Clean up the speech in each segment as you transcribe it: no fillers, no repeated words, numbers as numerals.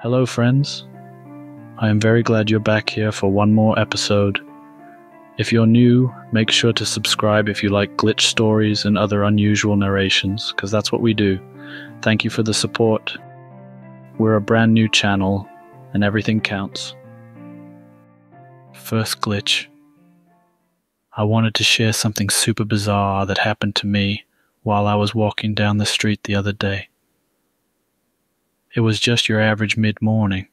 Hello, friends. I am very glad you're back here for one more episode. If you're new, make sure to subscribe if you like glitch stories and other unusual narrations, because that's what we do. Thank you for the support. We're a brand new channel, and everything counts. First glitch. I wanted to share something super bizarre that happened to me while I was walking down the street the other day. It was just your average mid-morning,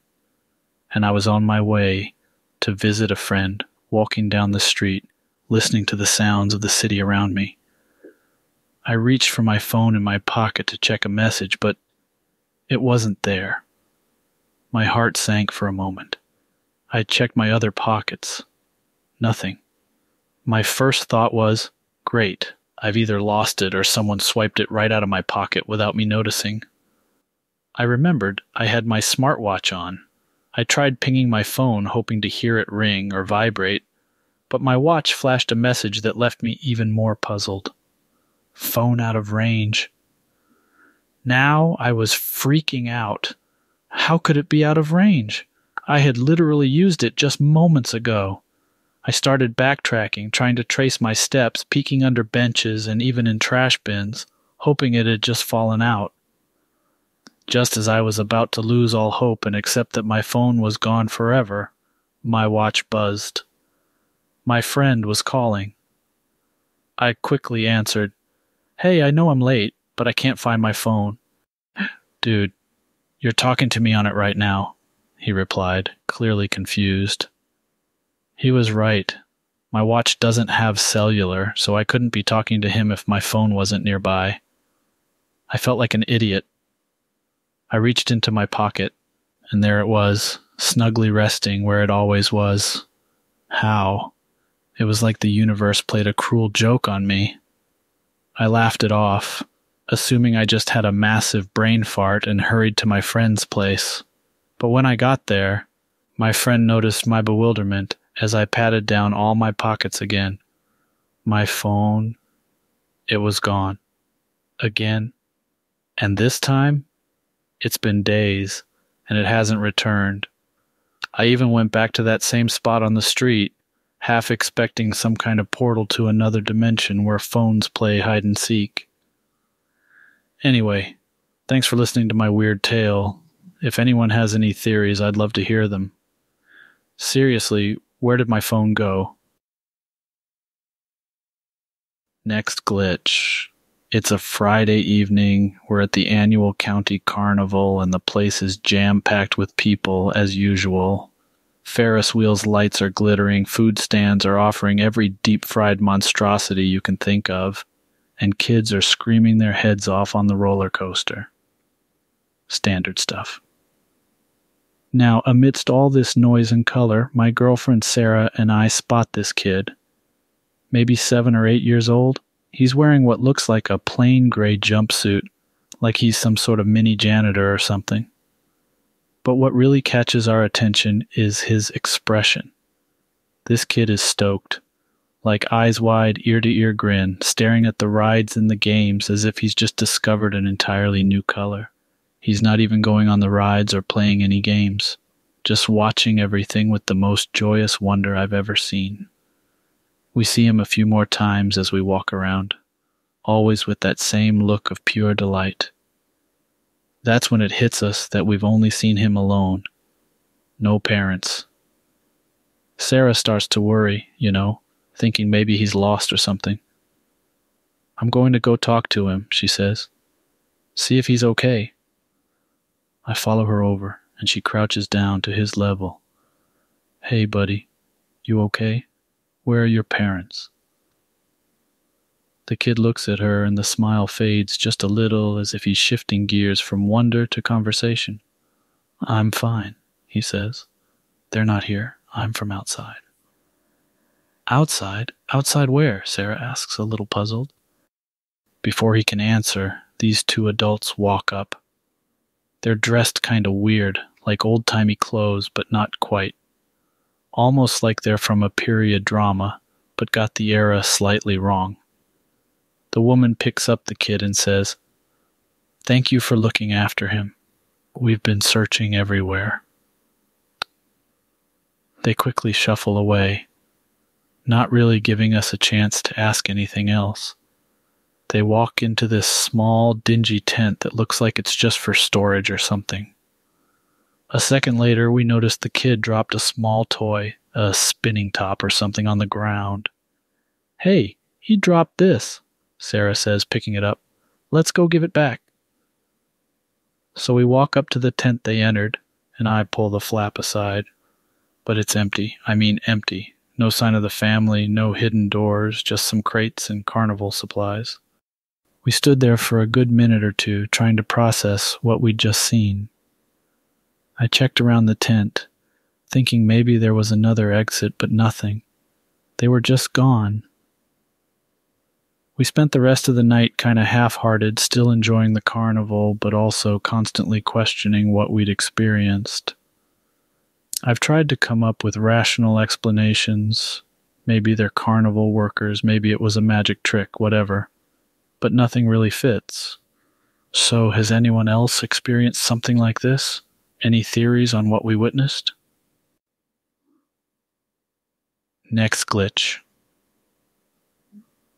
and I was on my way to visit a friend, walking down the street, listening to the sounds of the city around me. I reached for my phone in my pocket to check a message, but it wasn't there. My heart sank for a moment. I checked my other pockets. Nothing. My first thought was, great, I've either lost it or someone swiped it right out of my pocket without me noticing. I remembered I had my smartwatch on. I tried pinging my phone, hoping to hear it ring or vibrate, but my watch flashed a message that left me even more puzzled. Phone out of range. Now I was freaking out. How could it be out of range? I had literally used it just moments ago. I started backtracking, trying to trace my steps, peeking under benches and even in trash bins, hoping it had just fallen out. Just as I was about to lose all hope and accept that my phone was gone forever, my watch buzzed. My friend was calling. I quickly answered, "Hey, I know I'm late, but I can't find my phone." "Dude, you're talking to me on it right now," he replied, clearly confused. He was right. My watch doesn't have cellular, so I couldn't be talking to him if my phone wasn't nearby. I felt like an idiot. I reached into my pocket, and there it was, snugly resting where it always was. How? It was like the universe played a cruel joke on me. I laughed it off, assuming I just had a massive brain fart and hurried to my friend's place. But when I got there, my friend noticed my bewilderment as I patted down all my pockets again. My phone, it was gone. Again. And this time, it's been days, and it hasn't returned. I even went back to that same spot on the street, half expecting some kind of portal to another dimension where phones play hide and seek. Anyway, thanks for listening to my weird tale. If anyone has any theories, I'd love to hear them. Seriously, where did my phone go? Next glitch. It's a Friday evening. We're at the annual county carnival, and the place is jam-packed with people, as usual. Ferris wheels' lights are glittering, food stands are offering every deep-fried monstrosity you can think of, and kids are screaming their heads off on the roller coaster. Standard stuff. Now, amidst all this noise and color, my girlfriend Sarah and I spot this kid. Maybe 7 or 8 years old. He's wearing what looks like a plain gray jumpsuit, like he's some sort of mini janitor or something. But what really catches our attention is his expression. This kid is stoked, like eyes wide, ear-to-ear grin, staring at the rides and the games as if he's just discovered an entirely new color. He's not even going on the rides or playing any games, just watching everything with the most joyous wonder I've ever seen. We see him a few more times as we walk around, always with that same look of pure delight. That's when it hits us that we've only seen him alone. No parents. Sarah starts to worry, thinking maybe he's lost or something. "I'm going to go talk to him," she says. "See if he's okay." I follow her over, and she crouches down to his level. "Hey, buddy, you okay? Where are your parents?" The kid looks at her, and the smile fades just a little, as if he's shifting gears from wonder to conversation. "I'm fine," he says. "They're not here. I'm from outside." "Outside? Outside where?" Sarah asks, a little puzzled. Before he can answer, these two adults walk up. They're dressed kinda weird, like old-timey clothes, but not quite. Almost like they're from a period drama, but got the era slightly wrong. The woman picks up the kid and says, "Thank you for looking after him. We've been searching everywhere." They quickly shuffle away, not really giving us a chance to ask anything else. They walk into this small, dingy tent that looks like it's just for storage or something. A second later, we noticed the kid dropped a small toy, a spinning top or something, on the ground. "Hey, he dropped this," Sarah says, picking it up. "Let's go give it back." So we walk up to the tent they entered, and I pull the flap aside. But it's empty. I mean empty. No sign of the family, no hidden doors, just some crates and carnival supplies. We stood there for a good minute or two, trying to process what we'd just seen. I checked around the tent, thinking maybe there was another exit, but nothing. They were just gone. We spent the rest of the night kind of half-hearted, still enjoying the carnival, but also constantly questioning what we'd experienced. I've tried to come up with rational explanations. Maybe they're carnival workers, maybe it was a magic trick, whatever. But nothing really fits. So has anyone else experienced something like this? Any theories on what we witnessed? Next glitch.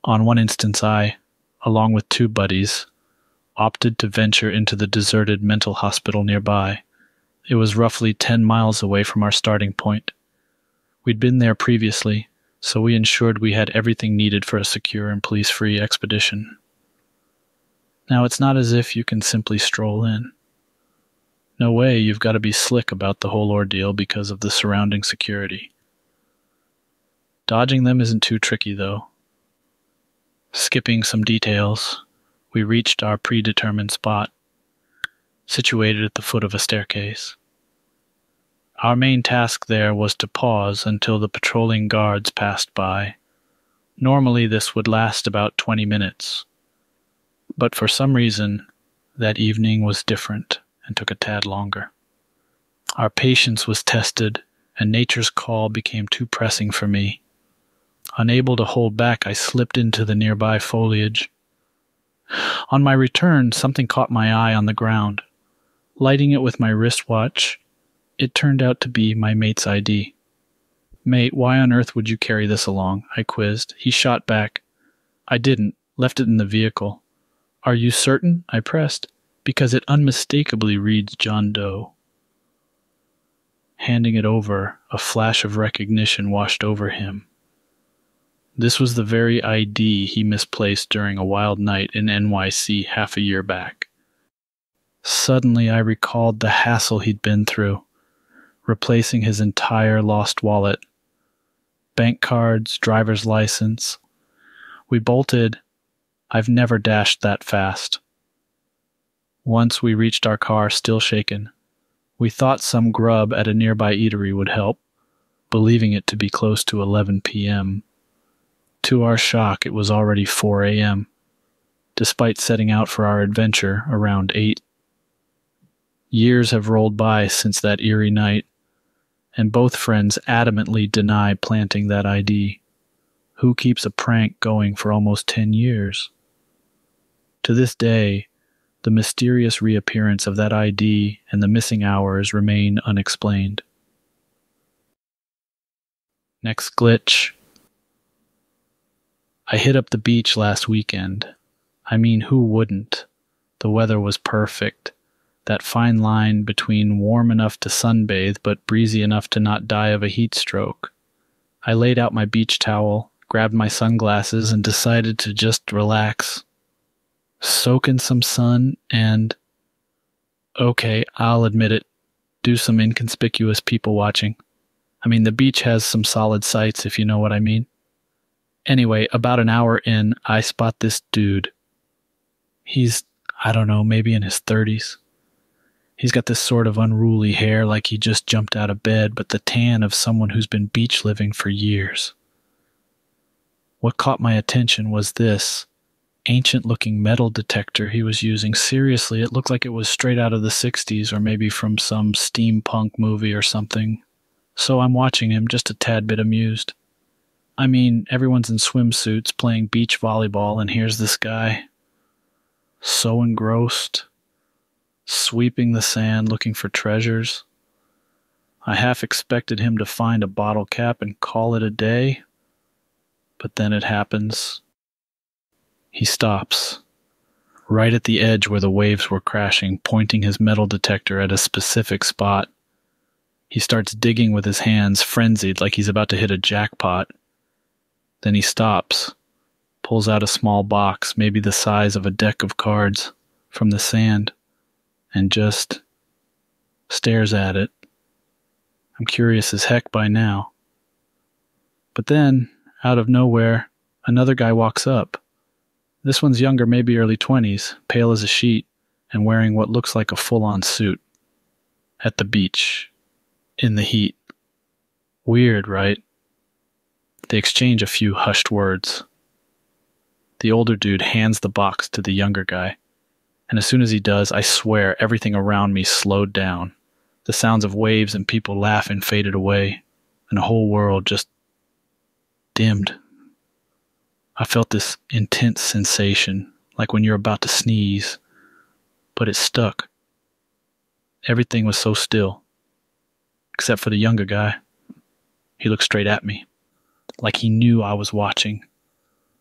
On one instance, I, along with 2 buddies, opted to venture into the deserted mental hospital nearby. It was roughly 10 miles away from our starting point. We'd been there previously, so we ensured we had everything needed for a secure and police-free expedition. Now, it's not as if you can simply stroll in. No way, you've got to be slick about the whole ordeal because of the surrounding security. Dodging them isn't too tricky, though. Skipping some details, we reached our predetermined spot, situated at the foot of a staircase. Our main task there was to pause until the patrolling guards passed by. Normally this would last about 20 minutes, but for some reason that evening was different and took a tad longer. Our patience was tested, and nature's call became too pressing for me. Unable to hold back, I slipped into the nearby foliage. On my return, something caught my eye on the ground. Lighting it with my wristwatch, it turned out to be my mate's ID. "Mate, why on earth would you carry this along?" I quizzed. He shot back. "I didn't. Left it in the vehicle." "Are you certain?" I pressed. "Because it unmistakably reads John Doe." Handing it over, a flash of recognition washed over him. This was the very ID he misplaced during a wild night in NYC half a year back. Suddenly I recalled the hassle he'd been through, replacing his entire lost wallet. Bank cards, driver's license. We bolted. I've never dashed that fast. Once we reached our car, still shaken. We thought some grub at a nearby eatery would help, believing it to be close to 11 p.m. To our shock, it was already 4 a.m., despite setting out for our adventure around 8. Years have rolled by since that eerie night, and both friends adamantly deny planting that ID. Who keeps a prank going for almost 10 years? To this day, the mysterious reappearance of that ID and the missing hours remain unexplained. Next glitch. I hit up the beach last weekend. I mean, who wouldn't? The weather was perfect. That fine line between warm enough to sunbathe but breezy enough to not die of a heat stroke. I laid out my beach towel, grabbed my sunglasses, and decided to just relax. Soak in some sun and, okay, I'll admit it, do some inconspicuous people watching. I mean, the beach has some solid sights, if you know what I mean. Anyway, about an hour in, I spot this dude. He's, I don't know, maybe in his 30s. He's got this sort of unruly hair like he just jumped out of bed, but the tan of someone who's been beach living for years. What caught my attention was this ancient-looking metal detector he was using. Seriously, it looked like it was straight out of the 60s or maybe from some steampunk movie or something. So I'm watching him, just a tad bit amused. I mean, everyone's in swimsuits playing beach volleyball, and here's this guy. So engrossed, sweeping the sand looking for treasures. I half expected him to find a bottle cap and call it a day, but then it happens. He stops, right at the edge where the waves were crashing, pointing his metal detector at a specific spot. He starts digging with his hands, frenzied, like he's about to hit a jackpot. Then he stops, pulls out a small box, maybe the size of a deck of cards, from the sand, and just stares at it. I'm curious as heck by now. But then, out of nowhere, another guy walks up. This one's younger, maybe early 20s, pale as a sheet, and wearing what looks like a full-on suit. At the beach. In the heat. Weird, right? They exchange a few hushed words. The older dude hands the box to the younger guy, and as soon as he does, I swear everything around me slowed down. The sounds of waves and people laughing faded away, and the whole world just dimmed. I felt this intense sensation, like when you're about to sneeze, but it stuck. Everything was so still, except for the younger guy. He looked straight at me, like he knew I was watching.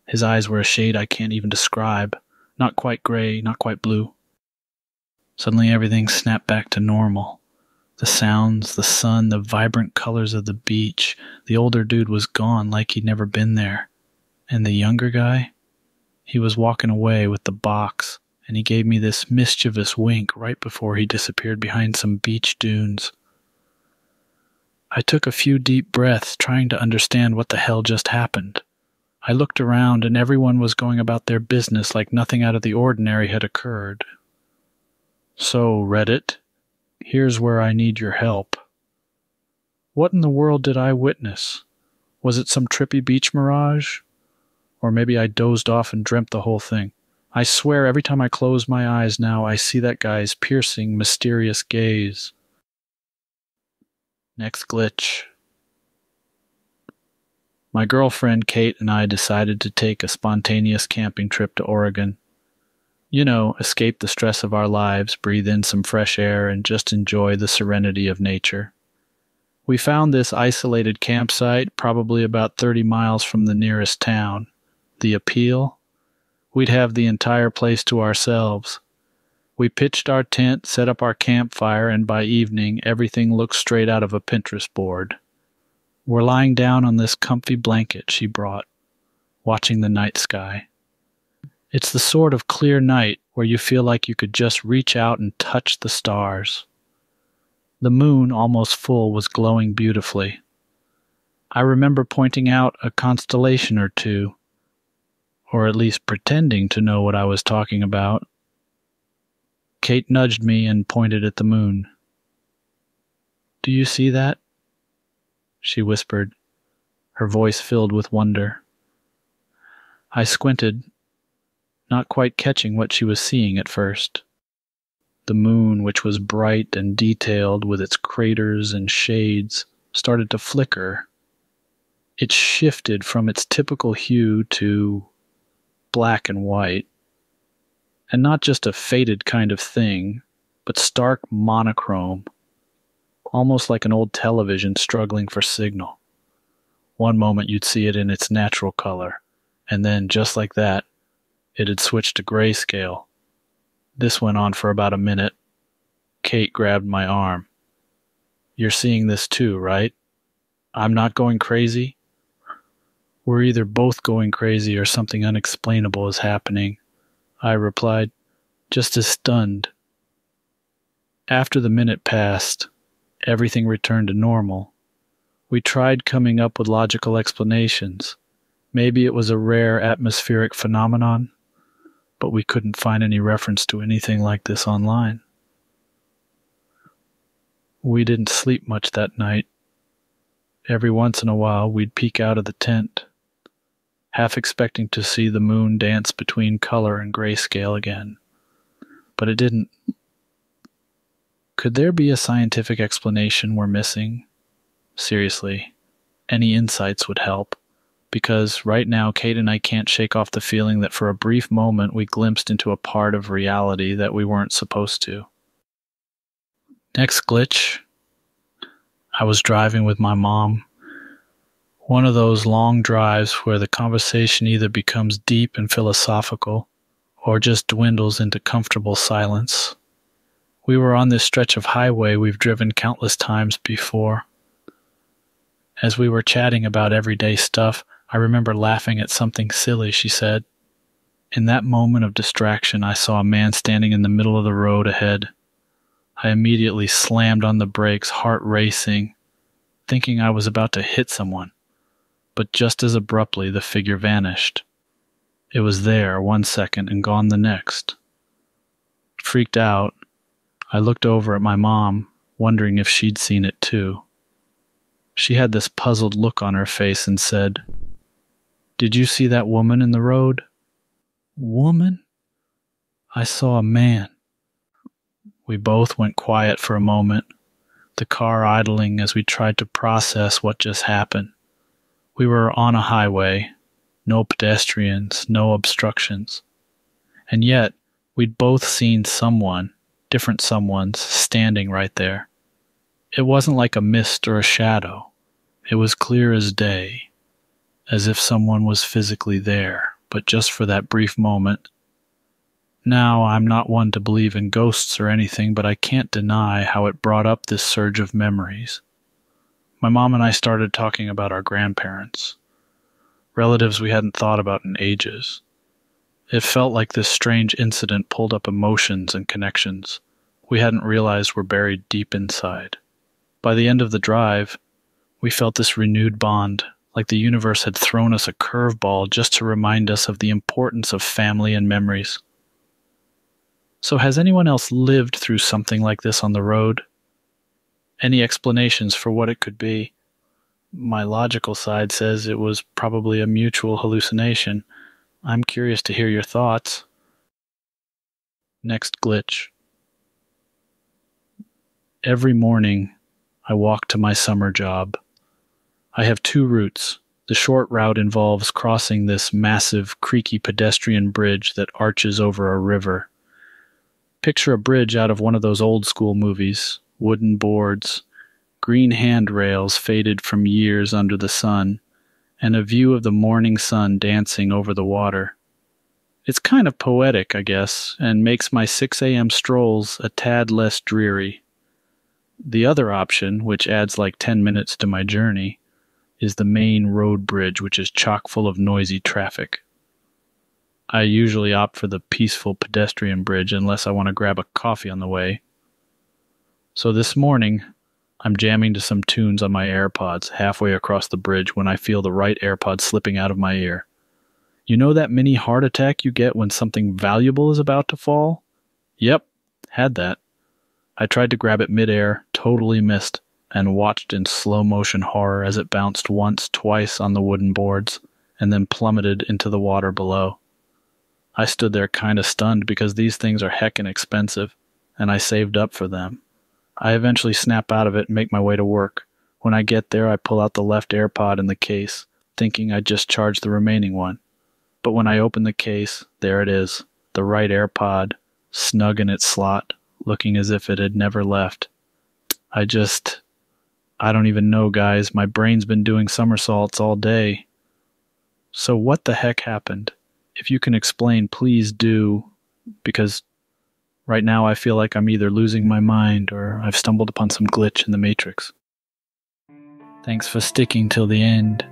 His eyes were a shade I can't even describe, not quite gray, not quite blue. Suddenly everything snapped back to normal. The sounds, the sun, the vibrant colors of the beach. The older dude was gone like he'd never been there. And the younger guy? He was walking away with the box, and he gave me this mischievous wink right before he disappeared behind some beach dunes. I took a few deep breaths, trying to understand what the hell just happened. I looked around, and everyone was going about their business like nothing out of the ordinary had occurred. So, Reddit, here's where I need your help. What in the world did I witness? Was it some trippy beach mirage? Or maybe I dozed off and dreamt the whole thing. I swear every time I close my eyes now, I see that guy's piercing, mysterious gaze. Next glitch. My girlfriend Kate and I decided to take a spontaneous camping trip to Oregon. You know, escape the stress of our lives, breathe in some fresh air, and just enjoy the serenity of nature. We found this isolated campsite, probably about 30 miles from the nearest town. The appeal? We'd have the entire place to ourselves. We pitched our tent, set up our campfire, and by evening, everything looked straight out of a Pinterest board. We're lying down on this comfy blanket she brought, watching the night sky. It's the sort of clear night where you feel like you could just reach out and touch the stars. The moon, almost full, was glowing beautifully. I remember pointing out a constellation or two, or at least pretending to know what I was talking about. Kate nudged me and pointed at the moon. "Do you see that?" she whispered, her voice filled with wonder. I squinted, not quite catching what she was seeing at first. The moon, which was bright and detailed with its craters and shades, started to flicker. It shifted from its typical hue to black and white. And not just a faded kind of thing, but stark monochrome, almost like an old television struggling for signal. One moment you'd see it in its natural color, and then, just like that, it had switched to grayscale. This went on for about a minute. Kate grabbed my arm. "You're seeing this too, right? I'm not going crazy?" "We're either both going crazy or something unexplainable is happening," I replied, just as stunned. After the minute passed, everything returned to normal. We tried coming up with logical explanations. Maybe it was a rare atmospheric phenomenon, but we couldn't find any reference to anything like this online. We didn't sleep much that night. Every once in a while, we'd peek out of the tent, half expecting to see the moon dance between color and grayscale again. But it didn't. Could there be a scientific explanation we're missing? Seriously, any insights would help, because right now Kate and I can't shake off the feeling that for a brief moment we glimpsed into a part of reality that we weren't supposed to. Next glitch, I was driving with my mom. One of those long drives where the conversation either becomes deep and philosophical or just dwindles into comfortable silence. We were on this stretch of highway we've driven countless times before. As we were chatting about everyday stuff, I remember laughing at something silly she said. In that moment of distraction, I saw a man standing in the middle of the road ahead. I immediately slammed on the brakes, heart racing, thinking I was about to hit someone. But just as abruptly, the figure vanished. It was there 1 second and gone the next. Freaked out, I looked over at my mom, wondering if she'd seen it too. She had this puzzled look on her face and said, "Did you see that woman in the road?" "Woman?" "I saw a man." We both went quiet for a moment, the car idling as we tried to process what just happened. We were on a highway, no pedestrians, no obstructions. And yet, we'd both seen someone, different someones, standing right there. It wasn't like a mist or a shadow. It was clear as day, as if someone was physically there, but just for that brief moment. Now, I'm not one to believe in ghosts or anything, but I can't deny how it brought up this surge of memories. My mom and I started talking about our grandparents, relatives we hadn't thought about in ages. It felt like this strange incident pulled up emotions and connections we hadn't realized were buried deep inside. By the end of the drive, we felt this renewed bond, like the universe had thrown us a curveball just to remind us of the importance of family and memories. So has anyone else lived through something like this on the road? Any explanations for what it could be? My logical side says it was probably a mutual hallucination. I'm curious to hear your thoughts. Next glitch. Every morning, I walk to my summer job. I have 2 routes. The short route involves crossing this massive, creaky pedestrian bridge that arches over a river. Picture a bridge out of one of those old-school movies, wooden boards, green handrails faded from years under the sun, and a view of the morning sun dancing over the water. It's kind of poetic, I guess, and makes my 6 a.m. strolls a tad less dreary. The other option, which adds like 10 minutes to my journey, is the main road bridge, which is chock full of noisy traffic. I usually opt for the peaceful pedestrian bridge unless I want to grab a coffee on the way. So this morning, I'm jamming to some tunes on my AirPods halfway across the bridge when I feel the right AirPod slipping out of my ear. You know that mini heart attack you get when something valuable is about to fall? Yep, had that. I tried to grab it midair, totally missed, and watched in slow motion horror as it bounced once, twice on the wooden boards, and then plummeted into the water below. I stood there kinda stunned because these things are heckin' expensive, and I saved up for them. I eventually snap out of it and make my way to work. When I get there, I pull out the left AirPod in the case, thinking I'd just charge the remaining one. But when I open the case, there it is, the right AirPod, snug in its slot, looking as if it had never left. I don't even know, guys. My brain's been doing somersaults all day. So what the heck happened? If you can explain, please do, because right now I feel like I'm either losing my mind or I've stumbled upon some glitch in the Matrix. Thanks for sticking till the end.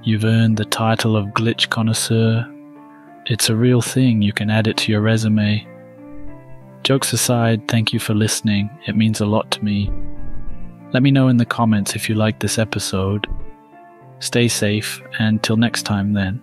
You've earned the title of Glitch Connoisseur. It's a real thing. You can add it to your resume. Jokes aside, thank you for listening. It means a lot to me. Let me know in the comments if you liked this episode. Stay safe, and till next time then.